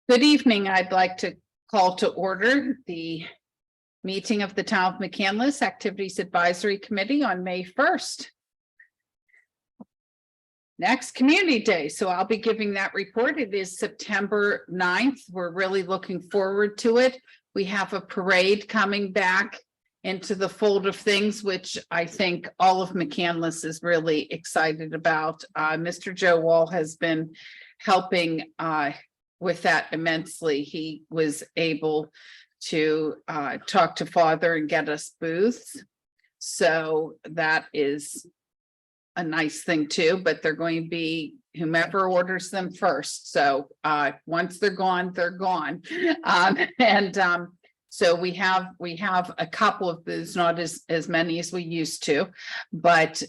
Good evening. I'd like to call to order the meeting of the Town of McCandless Activities Advisory Committee on May 1st. Next, Community Day. So I'll be giving that report. It is September 9th. We're really looking forward to it. We have a parade coming back into the fold of things, which I think all of McCandless is really excited about. Mr. Joe Wall has been helping with that immensely. He was able to talk to Father and get us booths. So that is a nice thing too, but they're going to be whomever orders them first. So once they're gone, they're gone. So we have a couple of booths, not as many as we used to, but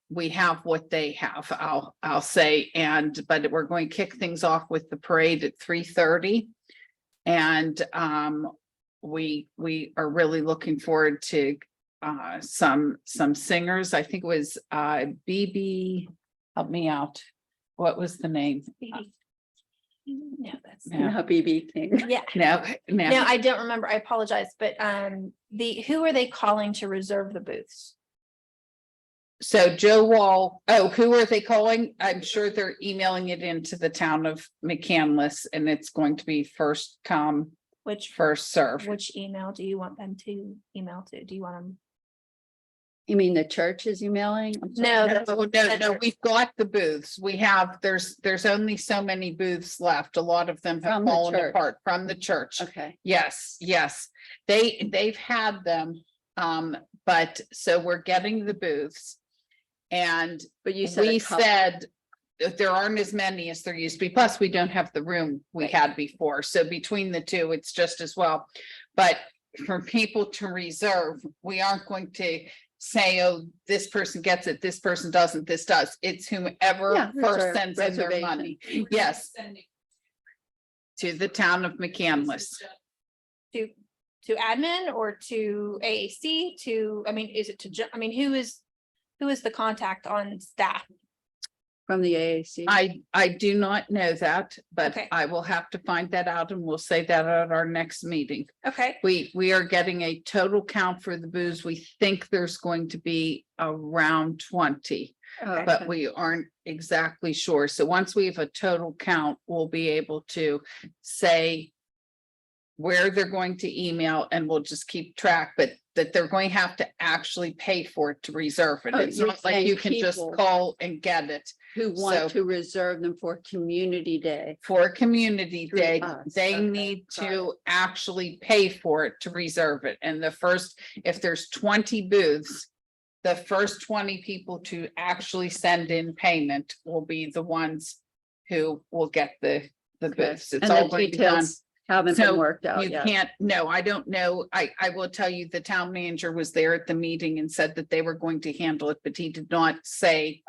we have what they have, I'll say, but we're going to kick things off with the parade at 3:30. And we are really looking forward to some singers. I think it was BB, help me out. What was the name? No, that's No. BB King. yeah. No, No, I don't remember. I apologize, but who are they calling to reserve the booths? So Joe Wall, who are they calling? I'm sure they're emailing it into the Town of McCandless, and it's going to be first come, first serve. Which email do you want them to email to? Do you want them? You mean the church is emailing? I'm sorry. No, we've got the booths. We have, there's only so many booths left. A lot of them have From the fallen church. apart from the church. Okay, Yes. They've had them. But so we're getting the booths. And but you said. we said if there aren't as many as there used to be, plus we don't have the room we Right. had before. So between the two, it's just as well. But for people to reserve, we aren't going to say, oh, this person gets it, this person doesn't, this does. It's whomever Yeah, first reserve- sends in their reservation. money. Yes. To the Town of McCandless. To admin or to AAC is it who is the contact on staff? From the AAC. I do not know that, but Okay. I will have to find that out and we'll say that at our next meeting. Okay, We are getting a total count for the booths. We think there's going to be around 20, Oh, but okay. we aren't exactly sure. So once we have a total count, we'll be able to say where they're going to email, and we'll just keep track, but that they're going to have to actually pay for it to reserve it. Oh, It's you're not like saying you can just people- call and get it. Who so- want to reserve them for Community Day. For Community Through Day, us. they Okay, need got to actually pay for it to reserve it. And the first, if there's 20 booths, the first 20 people to actually send in payment will be the ones who will get the Okay. booths. It's And all the going to be done. details haven't So been worked out You yet. can't, no, I don't know. I will tell you, the town manager was there at the meeting and said that they were going to handle it, but he did not say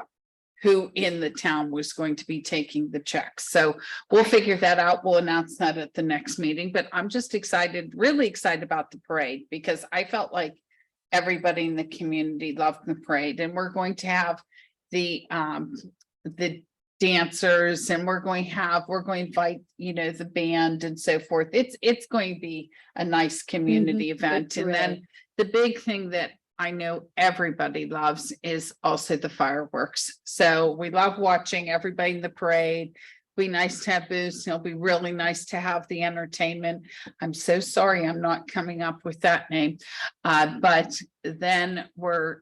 who in the town was going to be taking the checks. So we'll figure that out. We'll announce that at the next meeting, but I'm just excited, really excited about the parade because I felt like everybody in the community loved the parade, and we're going to have the dancers, and we're going to invite, the band and so forth. It's going to be a nice community event. And then the big thing that I know everybody loves is also the fireworks. So we love watching everybody in the parade. Be nice to have booths. It'll be really nice to have the entertainment. I'm so sorry I'm not coming up with that name. But then we're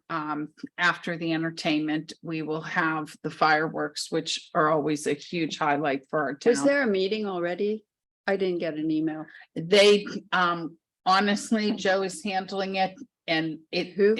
after the entertainment, we will have the fireworks, which are always a huge highlight for our Was town. there a meeting already? I didn't get an email. They honestly, Joe is handling it, and Who?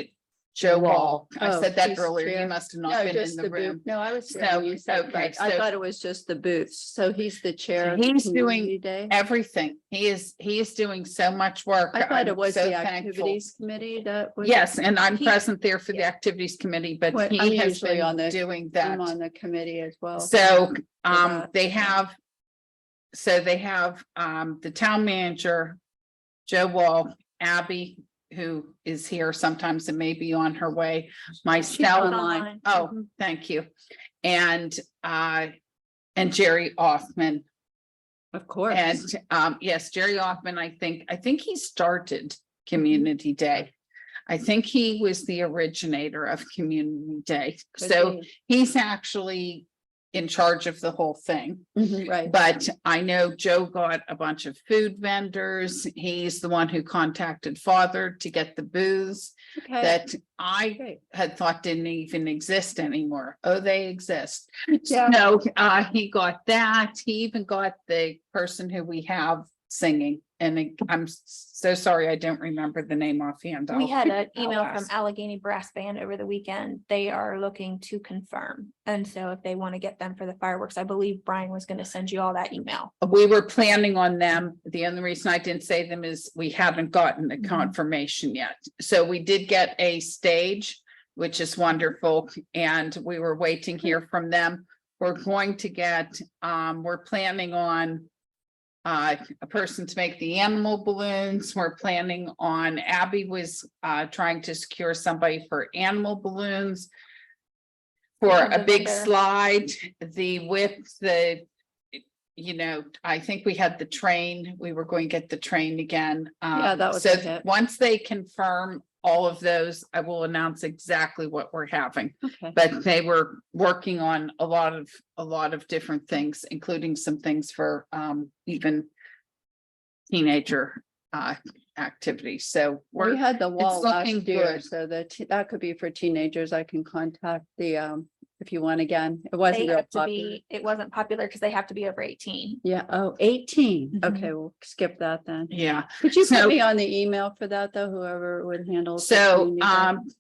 Joe Wall. I Oh, said that he's earlier. You chair. must have No, not been in just the the room. booth. No, I was So, there when you said, okay, but I so- thought it was just the booths. So he's the chair of the He's doing Community Day. Everything. He is doing so much work. I thought I'm it was so the thankful. Activities Committee that was. Yes, and I'm He- present there for the yeah. activities committee, but Well, I'm he has usually on been the- doing I'm that. on the committee as well. So that. they have. So they have the town manager, Joe Wall, Abby, who is here sometimes and may be on her way, myself. online. Oh, Mhm. thank you. And Jerry Othman. Of course. And yes, Jerry Hoffman, I think he started Community Day. I think he was the originator of Community Day. Could So be. he's actually in charge of the whole thing. Mhm, right. But I know Joe got a bunch of food vendors. He's the one who contacted Father to get the booths Okay. that I Great. had thought didn't even exist anymore. Oh, they exist. Yeah. So he got that. He even got the person who we have singing. And I'm so sorry, I don't remember the name offhand. We I'll- had an I'll email from ask. Allegheny Brass Band over the weekend. They are looking to confirm. And so if they want to get them for the fireworks, I believe Brian was going to send you all that email. We were planning on them. The only reason I didn't say them is we haven't gotten the Mhm. confirmation yet. So we did get a stage, which is wonderful, and we were waiting here from them. We're going to get, we're planning on a person to make the animal balloons. We're planning on, Abby was trying to secure somebody for animal balloons. For Becomes a a big vendor. slide, the whip, I think we had the train, we were going to get the train again. Yeah, that was So a hit. once they confirm all of those, I will announce exactly what we're having. Okay. But they were working on a lot of different things, including some things for even teenager activities. So We we're, had the wall last looking year, good. so that could be for teenagers. I can contact the, if you want again. It wasn't They real have to popular. be, it wasn't popular because they have to be over 18. Yeah, oh, 18. Mhm. Okay, we'll skip that then. yeah. Could you So- put me on the email for that though, whoever would handle? the So community day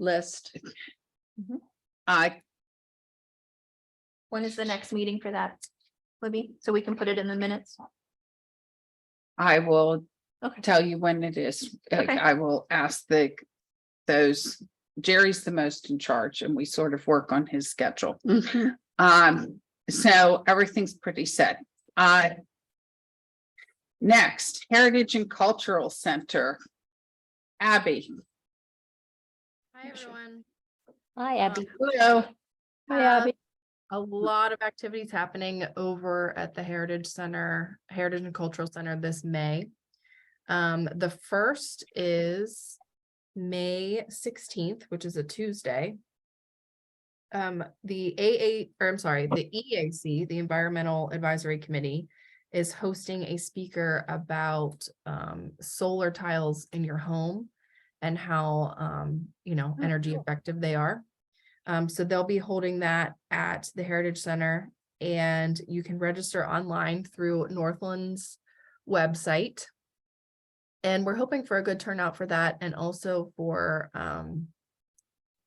list. I When is the next meeting for that, Libby? So we can put it in the minutes. will Okay. tell you when it is. Okay. I will ask those, Jerry's the most in charge and we sort of work on his schedule. Mhm. So everything's pretty set. Next, Heritage and Cultural Center. Abby. Hi, everyone. Hi, Abby. Hello. Hi, Abby. A lot of activities happening over at the Heritage Center, Heritage and Cultural Center this May. The first is May 16th, which is a Tuesday. The EAC, the Environmental Advisory Committee, is hosting a speaker about solar tiles in your home and how energy effective they are. So they'll be holding that at the Heritage Center, and you can register online through Northland's website. And we're hoping for a good turnout for that, and also for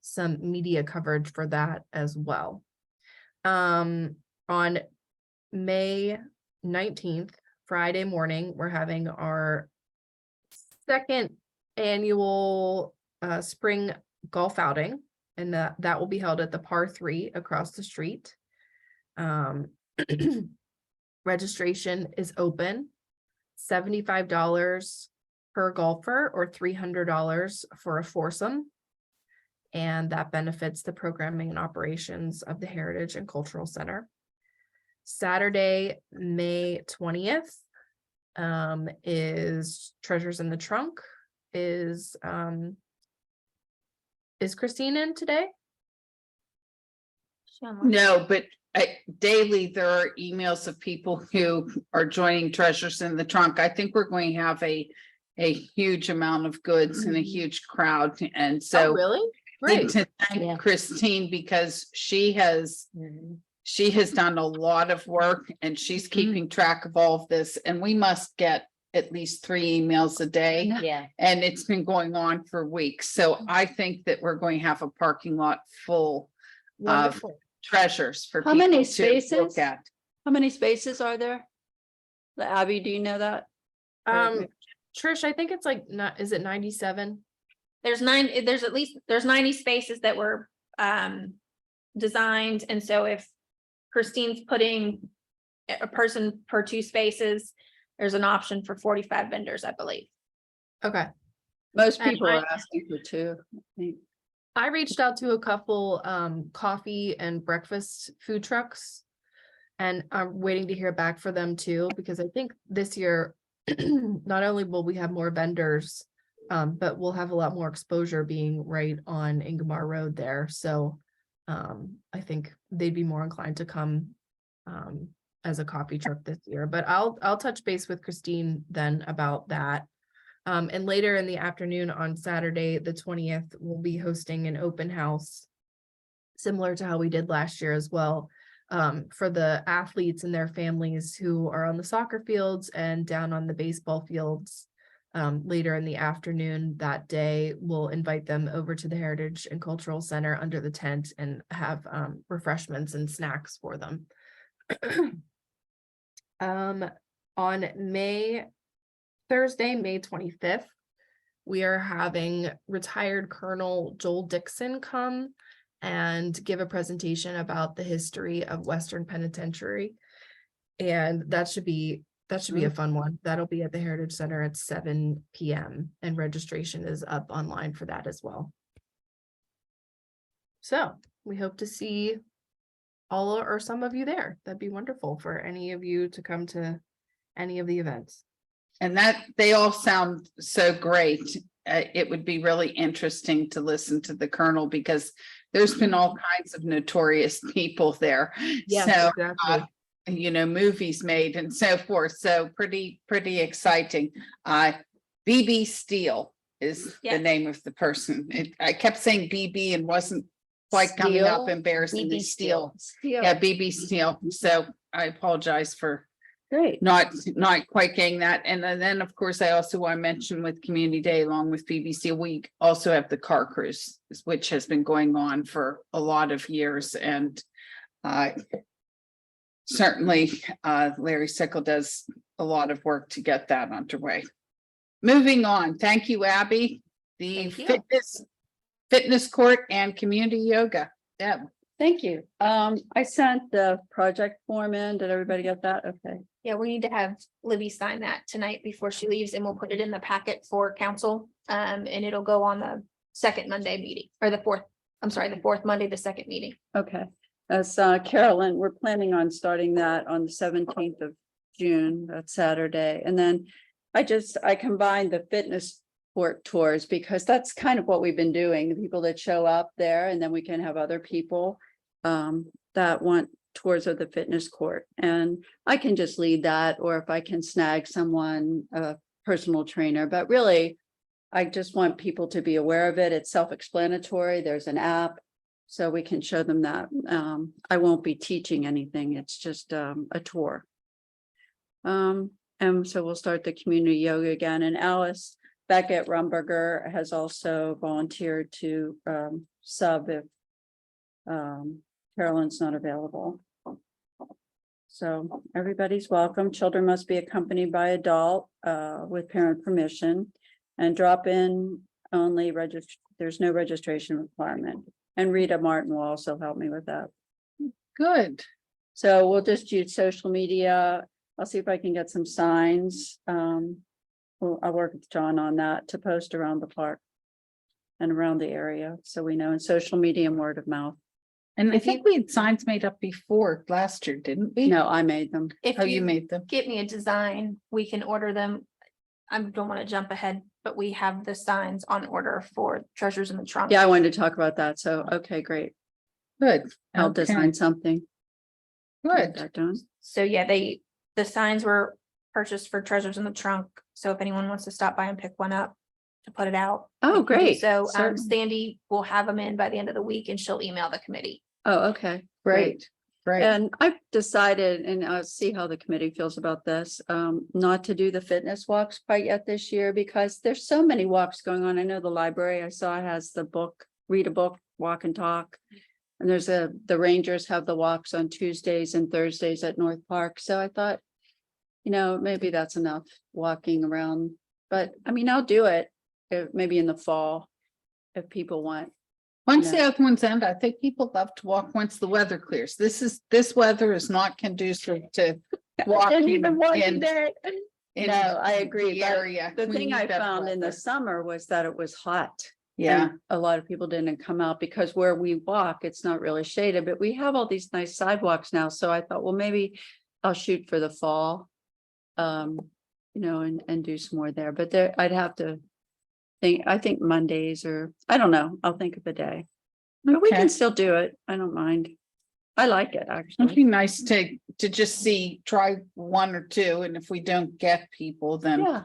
some media coverage for that as well. On May 19th, Friday morning, we're having our second annual spring golf outing, and that will be held at the Par 3 across the street. Registration is open, $75 per golfer or $300 for a foursome. And that benefits the programming and operations of the Heritage and Cultural Center. Saturday, May 20th, is Treasures in the Trunk. Is Christine in today? No, but daily there are emails of people who are joining Treasures in the Trunk. I think we're going to have a huge amount of goods and a huge crowd. And so Really? and Great. to thank Christine, because she has done a lot of work and she's keeping track of all of this, and we must get at least 3 emails a day. Yeah, And it's been going on for weeks. So I think that we're going to have a parking lot full of Wonderful. treasures for How people many to spaces? look at. How many spaces are there? Abby, do you know that? Trish, I think it's like, is it 97? There's 90 spaces that were designed, and so if Christine's putting a person per 2 spaces, there's an option for 45 vendors, I believe. Okay. Most And people I- are asking for 2. I think. I reached out to a couple coffee and breakfast food trucks And I'm waiting to hear back for them too, because I think this year, not only will we have more vendors, but we'll have a lot more exposure being right on Ingomar Road there. So I think they'd be more inclined to come as a coffee truck this year, but I'll touch base with Christine then about that. And later in the afternoon on Saturday, the 20th, we'll be hosting an open house similar to how we did last year as well, for the athletes and their families who are on the soccer fields and down on the baseball fields. Later in the afternoon that day, we'll invite them over to the Heritage and Cultural Center under the tent and have refreshments and snacks for them. On Thursday, May 25th, we are having retired Colonel Joel Dixon come and give a presentation about the history of Western Penitentiary. And that should be a fun one. That'll be at the Heritage Center at 7 p.m. and registration is up online for that as well. So we hope to see all or some of you there. That'd be wonderful for any of you to come to any of the events. And that, they all sound so great. It would be really interesting to listen to the Colonel because there's been all kinds of notorious people there. So, exactly. you know, movies made and so forth. So pretty exciting. BB Steele is the Yes. name of the person. I kept saying BB and wasn't quite coming up Steele? embarrassingly. BB Steele. Yeah, Yeah, BB Steele. So I apologize for great. not quite getting that. And then, of course, I also want to mention with Community Day, along with BBC, we also have the car cruise, which has been going on for a lot of years. And certainly Larry Sickle does a lot of work to get that underway. Moving on. Thank you, Abby. The Thank you. fitness court and community yoga. Deb. Thank you. I sent the project form in. Did everybody get that? Okay. Yeah, we need to have Libby sign that tonight before she leaves and we'll put it in the packet for council. And it'll go on the second Monday meeting or the fourth Monday, the second meeting. Okay. As Carolyn, we're planning on starting that on the 17th of June, that's Saturday. And then I combined the fitness court tours because that's kind of what we've been doing, the people that show up there, and then we can have other people that want tours of the fitness court. And I can just lead that, or if I can snag someone, a personal trainer, but really, I just want people to be aware of it. It's self-explanatory. There's an app, so we can show them that. I won't be teaching anything. It's just a tour. And so we'll start the community yoga again. And Alice Beckett Rumberger has also volunteered to sub if Carolyn's not available. So everybody's welcome. Children must be accompanied by adult with parent permission, and drop in only. There's no registration requirement. And Rita Martin will also help me with that. Good. So we'll just use social media. I'll see if I can get some signs. I'll work with John on that to post around the park and around the area, so we know, in social media and word of mouth. And I think we had signs made up before last year, didn't we? No, I made them. If Oh, you you made them. get me a design, we can order them. I don't want to jump ahead, but we have the signs on order for Treasures in the Trunk. Yeah, I wanted to talk about that. So, okay, great. Good. I'll Okay. design something. Get Good. that done. So yeah, the signs were purchased for Treasures in the Trunk. So if anyone wants to stop by and pick one up to put it out. Oh, they can do great. So Certainly. Sandy will have them in by the end of the week and she'll email the committee. Oh, okay, Great. Great. And I've decided, and I'll see how the committee feels about this, not to do the fitness walks quite yet this year because there's so many walks going on. I know the library I saw has the book, read a book, walk and talk. And there's the Rangers have the walks on Tuesdays and Thursdays at North Park. So I thought, maybe that's enough walking around, but I mean, I'll do it maybe in the fall if people want. Once the Yeah. other ones end, I think people love to walk once the weather clears. This weather is not conducive to walking in there. No, I agree. the but area. The We thing need I better found in the weather. summer was that it was hot. Yeah, And a lot of people didn't come out because where we walk, it's not really shaded, but we have all these nice sidewalks now. So I thought, well, maybe I'll shoot for the fall. You know, and do some more there, but there, I'd have to I think Mondays or, I don't know, I'll think of a day. But we okay. can still do it. I don't mind. I like it, It'd actually. be nice to just see, try one or two, and if we don't get people, then Yeah.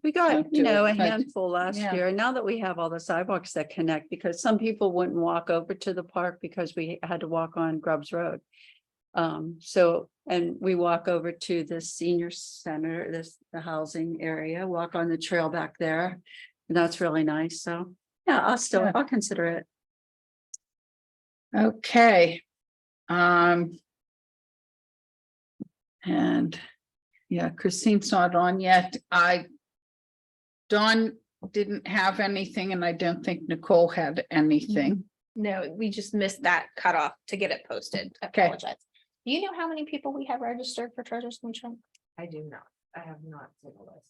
We Don't got, do a it, but- handful last yeah. year, and now that we have all the sidewalks that connect, because some people wouldn't walk over to the park because we had to walk on Grubbs Road. So, and we walk over to the senior center, the housing area, walk on the trail back there. And that's really nice. So, yeah, Yeah. I'll consider it. okay. And yeah, Christine's not on yet. Dawn didn't have anything, and I don't think Nicole had anything. No, we just missed that cutoff to get it posted. I Okay. apologize. Do you know how many people we have registered for Treasures in the Trunk? I do not. I have not seen a list.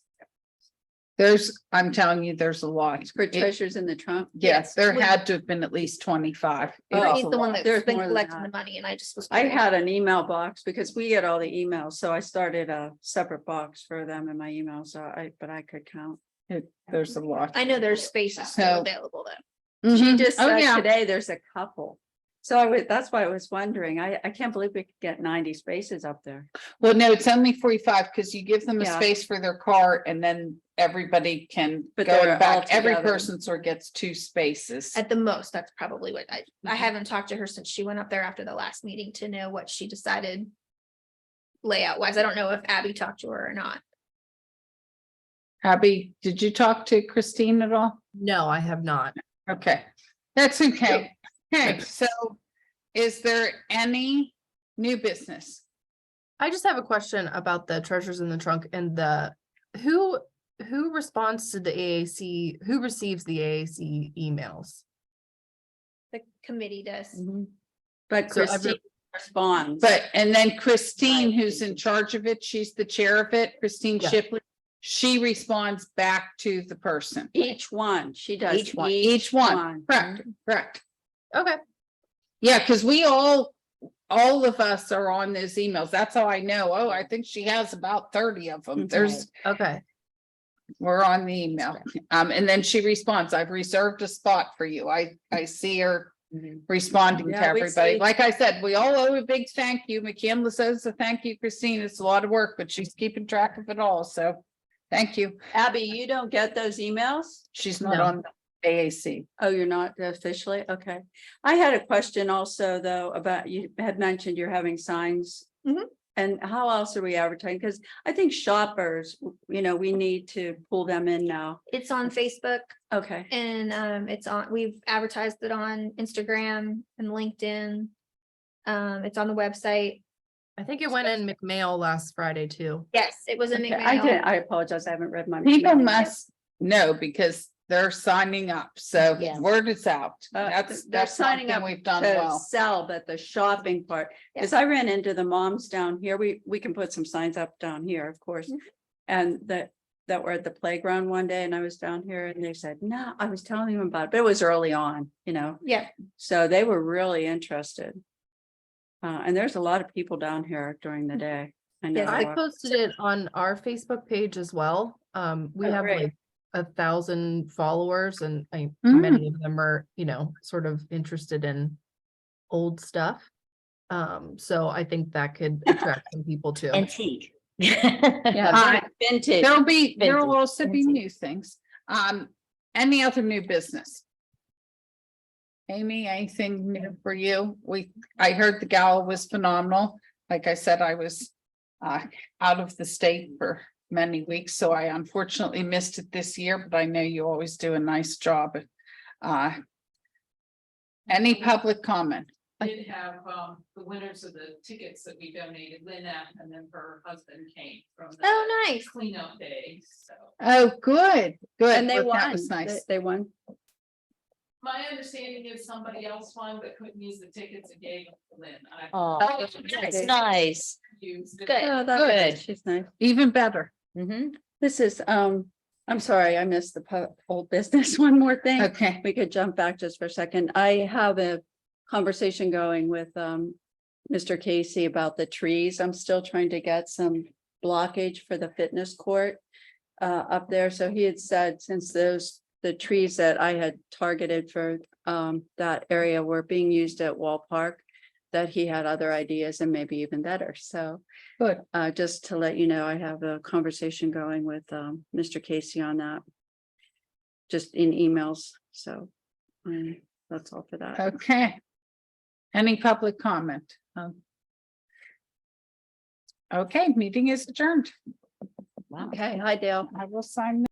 I'm telling you, there's a lot. For It- treasures in the trunk. Yes, there we- had to have been at least 25. It Oh, was He's a the one lot. that's There's been more than collecting the that. money and I just was. I curious. had an email box because we get all the emails, so I started a separate box for them in my email, but I could count. There's a lot. I know there's spaces still So- available though. She Mhm. just Oh, said yeah. today there's a couple. So that's why I was wondering. I can't believe we could get 90 spaces up there. Well, no, it's only 45 because you give them a Yeah. space for their car and then everybody can But go they're in back. all Every together. person sort of gets 2 spaces. At the most, that's probably what I haven't talked to her since she went up there after the last meeting to know what she decided. Layout wise, I don't know if Abby talked to her or not. Abby, did you talk to Christine at all? No, I have not. Okay, that's okay. Okay, so is there any new business? I just have a question about the treasures in the trunk and who responds to the AAC, who receives the AAC emails? The committee does. But So Christine responds. And then Christine, who's in charge of it, she's the chair of it, Christine Yeah. Shipley. She responds back to the person. Each one, she does. Each one, correct, correct. Okay, Yeah, because we all of us are on those emails. That's how I know. Oh, I think she has about 30 of them. Mhm. okay. We're on the email. And then she responds, I've reserved a spot for you. I see her responding to Yeah, we everybody. see. Like I said, we all owe a big thank you. McKinley says a thank you, Christine. It's a lot of work, but she's keeping track of it all. So thank you. Abby, you don't get those emails? She's not No. on the AAC. Oh, you're not officially? Okay. I had a question also, though, about, you had mentioned you're having signs. Mhm. And how else are we advertising? Because I think shoppers, we need to pull them in now. It's on Facebook Okay. and we've advertised it on Instagram and LinkedIn. It's on the website. I think it went in McMail last Friday too. Yes, it was in Okay, I McMail. apologize. I haven't read my. People email. must know because they're signing up. So Yeah. word is out. They're That's signing something up we've done to well. sell, but the shopping part, Yeah. because I ran into the moms down here, we can put some signs up down here, of course. Mhm. And that were at the playground one day and I was down here and they said, no, I was telling them about it, but it was early on, Yeah, so they were really interested. And there's a lot of people down here during the day. I know. Yeah, I posted it on our Facebook page as well. We Oh, have great. like 1,000 followers and Mm. many of them are, sort of interested in old stuff. So I think that could attract some people too. Antique. Yeah, vintage. There'll also be Vintage. new things. Any other new business? Amy, anything new for you? I heard the gala was phenomenal. Like I said, I was out of the state for many weeks, so I unfortunately missed it this year, but I know you always do a nice job. Any public comment? Did have the winners of the tickets that we donated, Lynette, and then her husband came from the oh, nice. cleanup day, so. Oh, good, good. And they Well, won. That was nice. They won. My understanding is somebody else won, but couldn't use the tickets and gave them to Lynn. I Oh, Oh, that's nice. used it. Good. Oh, that's Good. She's nice. Even better. Mhm. This is, I'm sorry, I missed the old business. One more thing. Okay, We could jump back just for a second. I have a conversation going with Mr. Casey about the trees. I'm still trying to get some blockage for the fitness court up there. So he had said, since the trees that I had targeted for that area were being used at Wall Park, that he had other ideas and maybe even better. So good. just to let you know, I have a conversation going with Mr. Casey on that. Just in emails, so that's all for that. Okay. Any public comment? Okay, meeting is adjourned. Okay, hi Dale. I will sign.